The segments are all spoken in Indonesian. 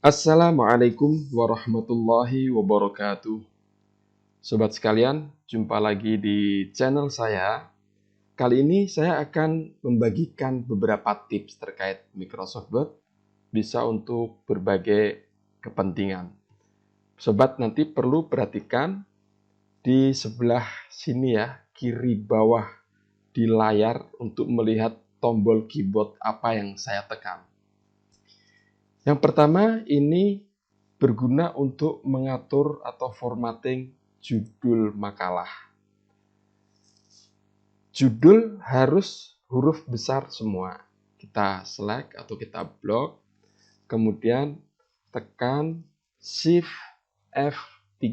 Assalamualaikum warahmatullahi wabarakatuh. Sobat sekalian, jumpa lagi di channel saya. Kali ini saya akan membagikan beberapa tips terkait Microsoft Word bisa untuk berbagai kepentingan. Sobat nanti perlu perhatikan di sebelah sini ya, kiri bawah di layar untuk melihat tombol keyboard apa yang saya tekan. Yang pertama ini berguna untuk mengatur atau formatting judul makalah. Judul harus huruf besar semua. Kita select atau kita block, kemudian tekan Shift F3.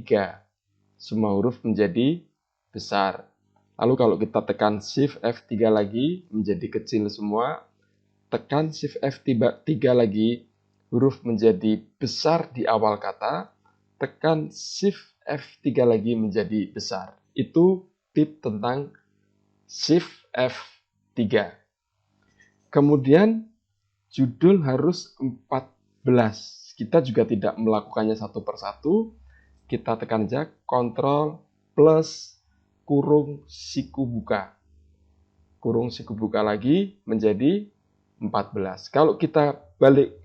Semua huruf menjadi besar. Lalu kalau kita tekan Shift F3 lagi menjadi kecil semua, tekan Shift F3 lagi, huruf menjadi besar di awal kata, tekan Shift F3 lagi menjadi besar. Itu tip tentang Shift F3. Kemudian judul harus 14. Kita juga tidak melakukannya satu persatu. Kita tekan aja Ctrl plus kurung siku buka. Kurung siku buka lagi menjadi 14. Kalau kita balik,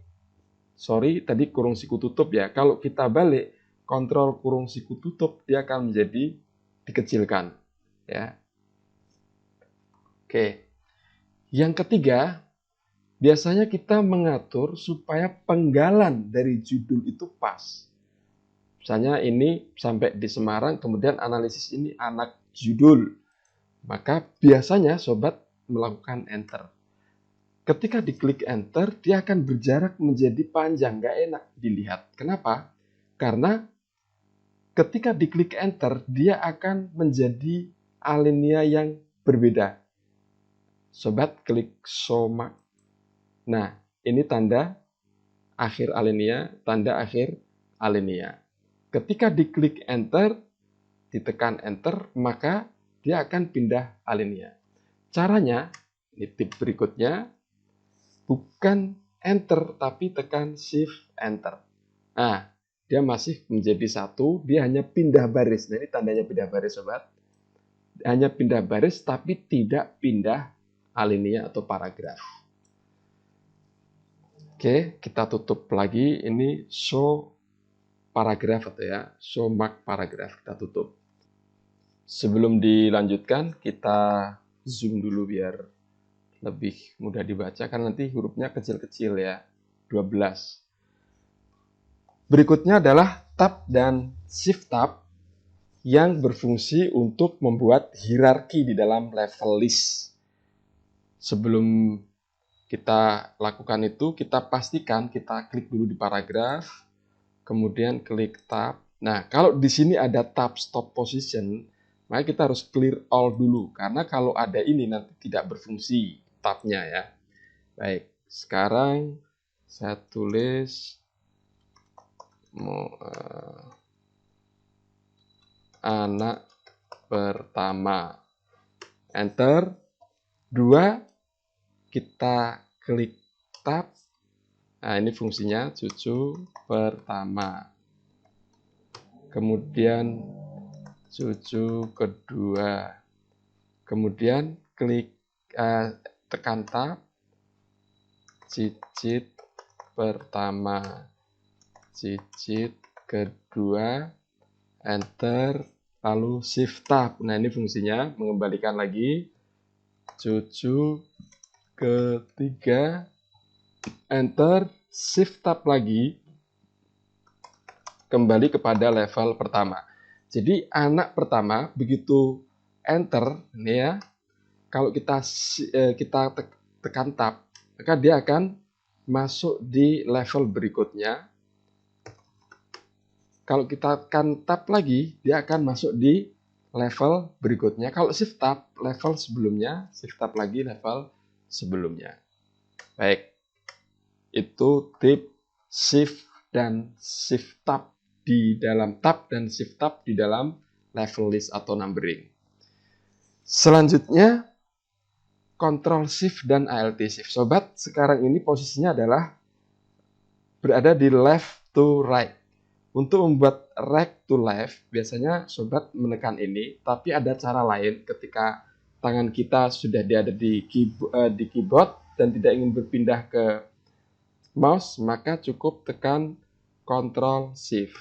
tadi kurung siku tutup ya. Kalau kita balik, kontrol kurung siku tutup, dia akan menjadi dikecilkan. Ya. Oke. Yang ketiga, biasanya kita mengatur supaya penggalan dari judul itu pas. Misalnya ini sampai di Semarang, kemudian analisis ini anak judul. Maka biasanya sobat melakukan enter. Ketika diklik enter, dia akan berjarak menjadi panjang, nggak enak dilihat. Kenapa? Karena ketika diklik enter, dia akan menjadi alinea yang berbeda. Sobat klik show mark. Nah, ini tanda akhir alinea, tanda akhir alinea. Ketika diklik enter, ditekan enter, maka dia akan pindah alinea. Caranya, ini tip berikutnya, bukan enter, tapi tekan shift enter. Nah, dia masih menjadi satu, dia hanya pindah baris. Nah, ini tandanya pindah baris, sobat. Hanya pindah baris, tapi tidak pindah alinea atau paragraf. Oke, kita tutup lagi. Ini show paragraf atau ya, show mark paragraf. Kita tutup. Sebelum dilanjutkan, kita zoom dulu biar lebih mudah dibaca, kan nanti hurufnya kecil-kecil ya, 12. Berikutnya adalah tab dan shift tab yang berfungsi untuk membuat hierarki di dalam level list. Sebelum kita lakukan itu, kita pastikan kita klik dulu di paragraf, kemudian klik tab. Nah, kalau di sini ada tab stop position, maka kita harus clear all dulu, karena kalau ada ini nanti tidak berfungsi tabnya ya. Baik, sekarang saya tulis anak pertama. Enter. 2, kita klik tab. Nah, ini fungsinya cucu pertama. Kemudian cucu kedua. Kemudian klik tekan tab. Cicit pertama. Cicit kedua. Enter. Lalu shift tab. Nah, ini fungsinya mengembalikan lagi cucu ketiga. Enter, shift tab lagi, kembali kepada level pertama. Jadi anak pertama begitu enter ini ya, kalau kita tekan tab, maka dia akan masuk di level berikutnya. Kalau kita tekan tab lagi, dia akan masuk di level berikutnya. Kalau shift tab, level sebelumnya, shift tab lagi level sebelumnya. Baik, itu tip shift dan shift tab di dalam tab dan shift tab di dalam level list atau numbering. Selanjutnya, Ctrl Shift dan Alt Shift. Sobat, sekarang ini posisinya adalah berada di left to right. Untuk membuat right to left, biasanya sobat menekan ini, tapi ada cara lain ketika tangan kita sudah ada di keyboard dan tidak ingin berpindah ke mouse, maka cukup tekan Ctrl Shift.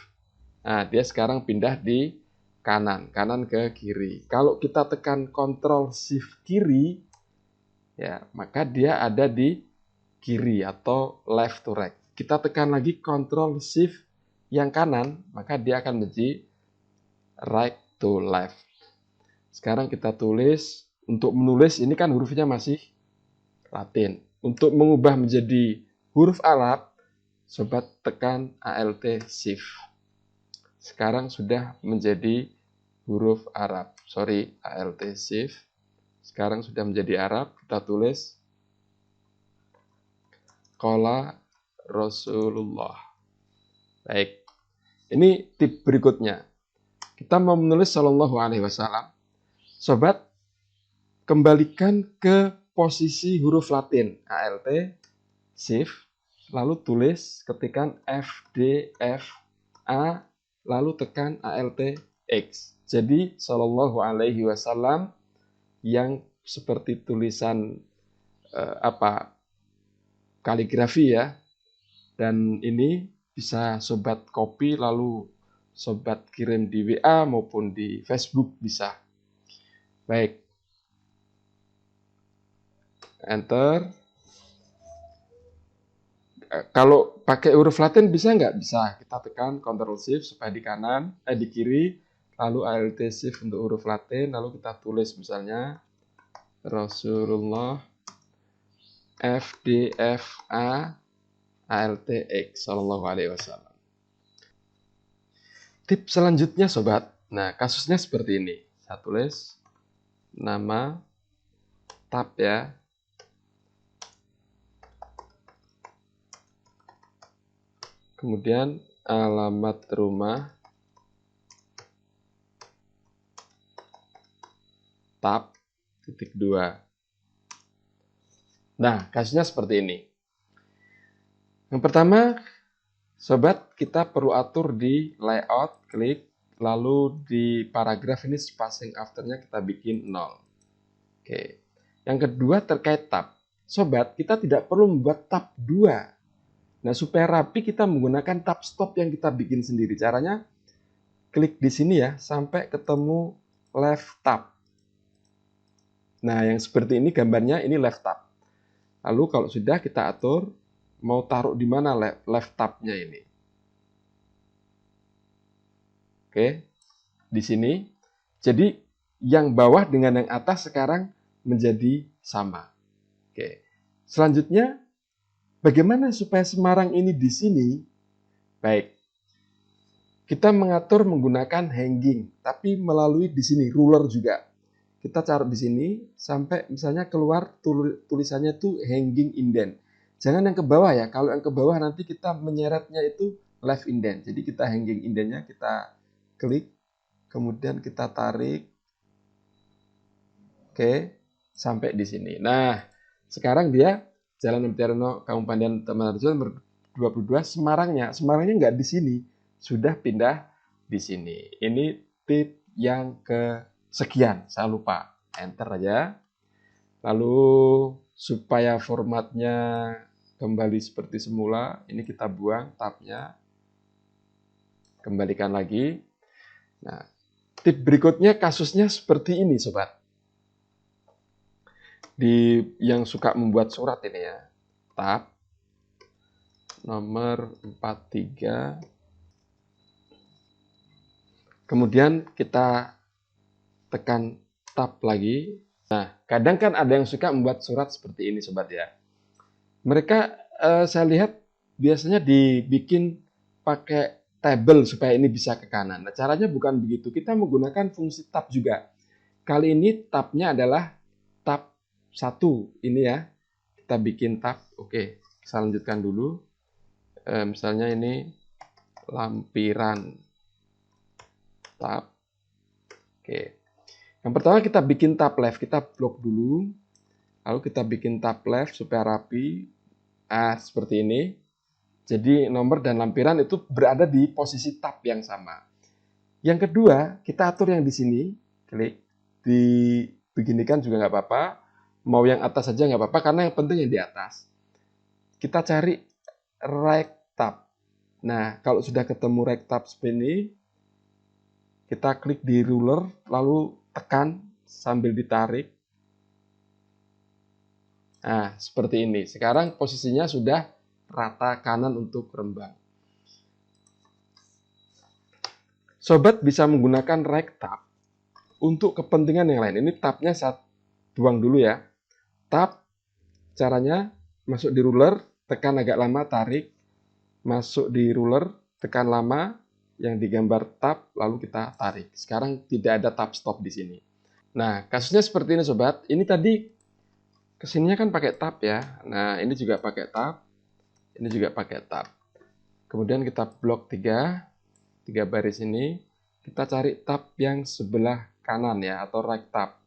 Nah, dia sekarang pindah di kanan ke kiri. Kalau kita tekan Ctrl Shift kiri, ya, maka dia ada di kiri atau left to right. Kita tekan lagi Ctrl Shift yang kanan, maka dia akan menjadi right to left. Sekarang kita tulis. Untuk menulis ini kan hurufnya masih Latin. Untuk mengubah menjadi huruf Arab, sobat tekan Alt Shift. Sekarang sudah menjadi huruf Arab. Sorry, Alt Shift. Sekarang sudah menjadi Arab. Kita tulis Qala Rasulullah. Baik. Ini tip berikutnya. Kita mau menulis Shallallahu Alaihi Wasallam. Sobat, kembalikan ke posisi huruf Latin. Alt Shift. Lalu tulis, ketikan FDFA, lalu tekan Alt X. Jadi Shallallahu Alaihi Wasallam yang seperti tulisan kaligrafi ya. Dan ini bisa sobat copy lalu sobat kirim di WA maupun di Facebook bisa. Baik. Enter. Kalau pakai huruf Latin bisa nggak? Bisa. Kita tekan Ctrl Shift supaya di kanan, di kiri, lalu Alt Shift untuk huruf Latin, lalu kita tulis misalnya Rasulullah FDFA Alt X Sallallahu Alaihi Wasallam. Tip selanjutnya sobat. Nah, kasusnya seperti ini. Saya tulis nama tab ya. Kemudian alamat rumah tab titik 2. Nah, kasusnya seperti ini. Yang pertama, sobat, kita perlu atur di layout, klik, lalu di paragraf ini spacing afternya kita bikin 0. Oke. Yang kedua terkait tab. Sobat, kita tidak perlu membuat tab 2. Nah, supaya rapi kita menggunakan tab stop yang kita bikin sendiri. Caranya, klik di sini ya, sampai ketemu left tab. Nah, yang seperti ini gambarnya, ini left tab. Lalu kalau sudah kita atur, mau taruh di mana left tab-nya ini. Oke, di sini. Jadi, yang bawah dengan yang atas sekarang menjadi sama. Oke, selanjutnya, bagaimana supaya Semarang ini di sini? Baik, kita mengatur menggunakan hanging, tapi melalui di sini ruler juga. Kita taruh di sini sampai misalnya keluar tulisannya itu hanging indent. Jangan yang ke bawah ya. Kalau yang ke bawah nanti kita menyeretnya itu left indent. Jadi kita hanging indentnya kita klik, kemudian kita tarik. Oke, sampai di sini. Nah, sekarang dia Jalan Emptiarno Kabupaten Tamanarjo nomor 22 Semarangnya nggak di sini, sudah pindah di sini. Ini tip yang kesekian, saya lupa. Enter aja. Lalu supaya formatnya kembali seperti semula, ini kita buang tabnya. Kembalikan lagi. Nah, tip berikutnya kasusnya seperti ini, sobat. Di yang suka membuat surat ini ya, tab nomor 43, kemudian kita tekan tab lagi. Nah, kadang kan ada yang suka membuat surat seperti ini sobat ya. Mereka saya lihat biasanya dibikin pakai tabel supaya ini bisa ke kanan. Nah, caranya bukan begitu, kita menggunakan fungsi tab juga. Kali ini tabnya adalah tab 1 ini ya, kita bikin tab. Oke, saya lanjutkan dulu. Misalnya ini lampiran tab. Oke, yang pertama kita bikin tab left, kita blok dulu, lalu kita bikin tab left supaya rapi. Seperti ini. Jadi nomor dan lampiran itu berada di posisi tab yang sama. Yang kedua, kita atur yang di sini, klik dibeginikan juga nggak apa-apa, mau yang atas saja nggak apa-apa, karena yang penting yang di atas. Kita cari right tab. Nah, kalau sudah ketemu right tab seperti ini, kita klik di ruler, lalu tekan sambil ditarik. Nah, seperti ini. Sekarang posisinya sudah rata kanan untuk rembang. Sobat bisa menggunakan right tab untuk kepentingan yang lain. Ini tabnya saya buang dulu ya. Tab, caranya masuk di ruler, tekan agak lama, tarik. Masuk di ruler, tekan lama, yang digambar tab, lalu kita tarik. Sekarang tidak ada tab stop di sini. Nah, kasusnya seperti ini sobat. Ini tadi kesininya kan pakai tab ya. Nah, ini juga pakai tab. Ini juga pakai tab. Kemudian kita blok 3 baris ini. Kita cari tab yang sebelah kanan ya, atau right tab.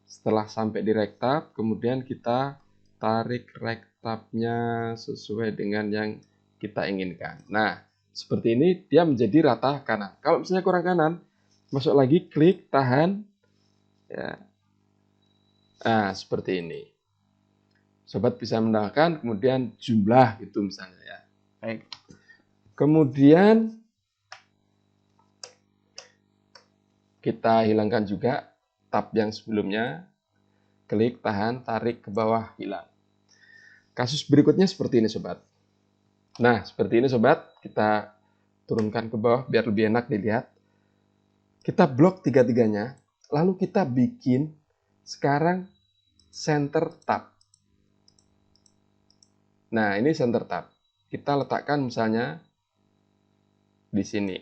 Setelah sampai di right tab, kemudian kita tarik right tabnya sesuai dengan yang kita inginkan. Nah, seperti ini dia menjadi rata kanan. Kalau misalnya kurang kanan, masuk lagi, klik, tahan. Ya. Nah, seperti ini. Sobat bisa menambahkan kemudian jumlah itu misalnya ya. Baik. Kemudian kita hilangkan juga tab yang sebelumnya. Klik, tahan, tarik ke bawah, hilang. Kasus berikutnya seperti ini sobat. Nah, seperti ini sobat. Kita turunkan ke bawah biar lebih enak dilihat. Kita blok tiga-tiganya. Lalu kita bikin sekarang center tab. Nah, ini center tab. Kita letakkan misalnya di sini.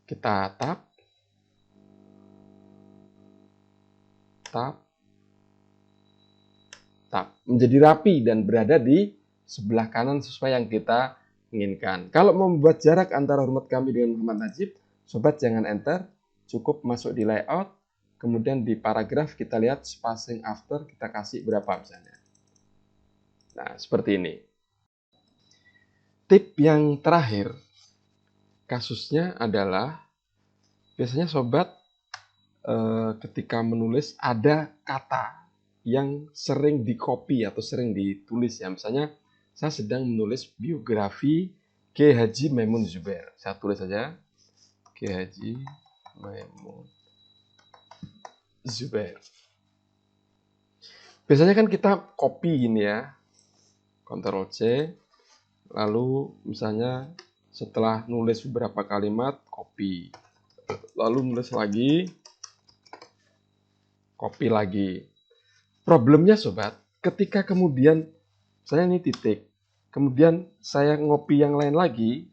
Kita tab. Tab. Tab. Menjadi rapi dan berada di sebelah kanan sesuai yang kita inginkan. Kalau mau membuat jarak antara hurmat kami dengan Muhammad Najib, sobat jangan enter. Cukup masuk di layout. Kemudian di paragraf kita lihat spacing after kita kasih berapa misalnya. Nah, seperti ini. Tip yang terakhir, kasusnya adalah biasanya sobat ketika menulis ada kata yang sering di-copy atau sering ditulis ya. Misalnya saya sedang menulis biografi Kiai Haji Maimun Zubair. Saya tulis saja Kiai Haji Maimun Zubair. Biasanya kan kita copy gini ya. Ctrl C. Lalu misalnya setelah nulis beberapa kalimat, copy. Lalu nulis lagi, copy lagi. Problemnya sobat, ketika kemudian saya ini titik, kemudian saya ngopi yang lain lagi,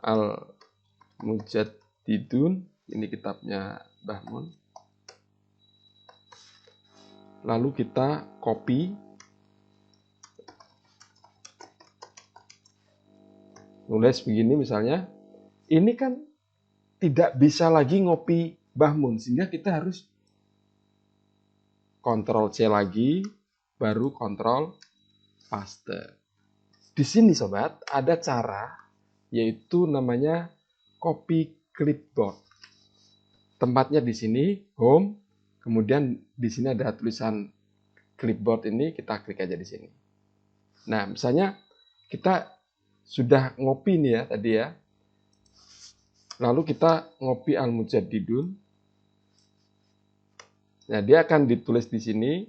Al-Mujaddidun, ini kitabnya Mbah Mun. Lalu kita copy, nulis begini misalnya, ini kan tidak bisa lagi ngopi Mbah Mun, sehingga kita harus Ctrl C lagi, baru Ctrl paste. Di sini sobat, ada cara, yaitu namanya copy clipboard. Tempatnya di sini, home, kemudian di sini ada tulisan clipboard ini, kita klik aja di sini. Nah, misalnya kita sudah ngopi nih ya tadi ya. Lalu kita ngopi Al-Mujaddidun. Nah, dia akan ditulis di sini.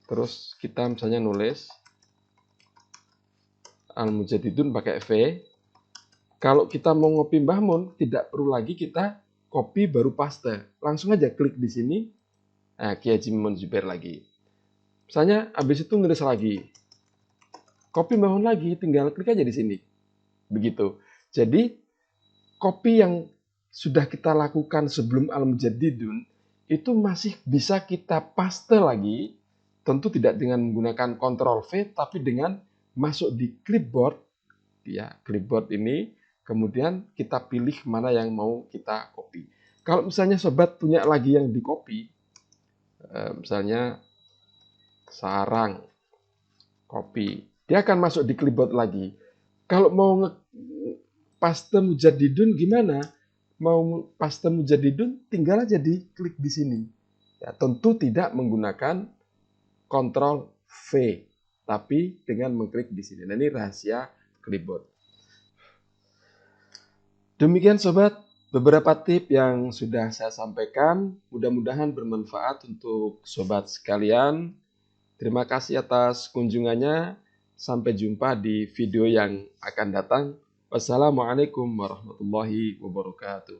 Terus kita misalnya nulis Al-Mujaddidun pakai V. Kalau kita mau ngopi Mbah Mun, tidak perlu lagi kita copy baru paste. Langsung aja klik di sini. Nah, Kiai Haji Maimun Zubair lagi. Misalnya habis itu nulis lagi. Copy Mbah Mun lagi, tinggal klik aja di sini. Begitu. Jadi copy yang sudah kita lakukan sebelum Al-Mujaddidun itu masih bisa kita paste lagi, tentu tidak dengan menggunakan Ctrl V, tapi dengan masuk di clipboard, ya clipboard ini, kemudian kita pilih mana yang mau kita copy. Kalau misalnya sobat punya lagi yang di copy, misalnya sarang, kopi. Dia akan masuk di clipboard lagi. Kalau mau paste mujadidun gimana? Mau paste mujadidun tinggal aja klik di sini. Ya, tentu tidak menggunakan Ctrl V, tapi dengan mengklik di sini. Nah, ini rahasia clipboard. Demikian sobat, beberapa tips yang sudah saya sampaikan, mudah-mudahan bermanfaat untuk sobat sekalian. Terima kasih atas kunjungannya. Sampai jumpa di video yang akan datang. Wassalamualaikum warahmatullahi wabarakatuh.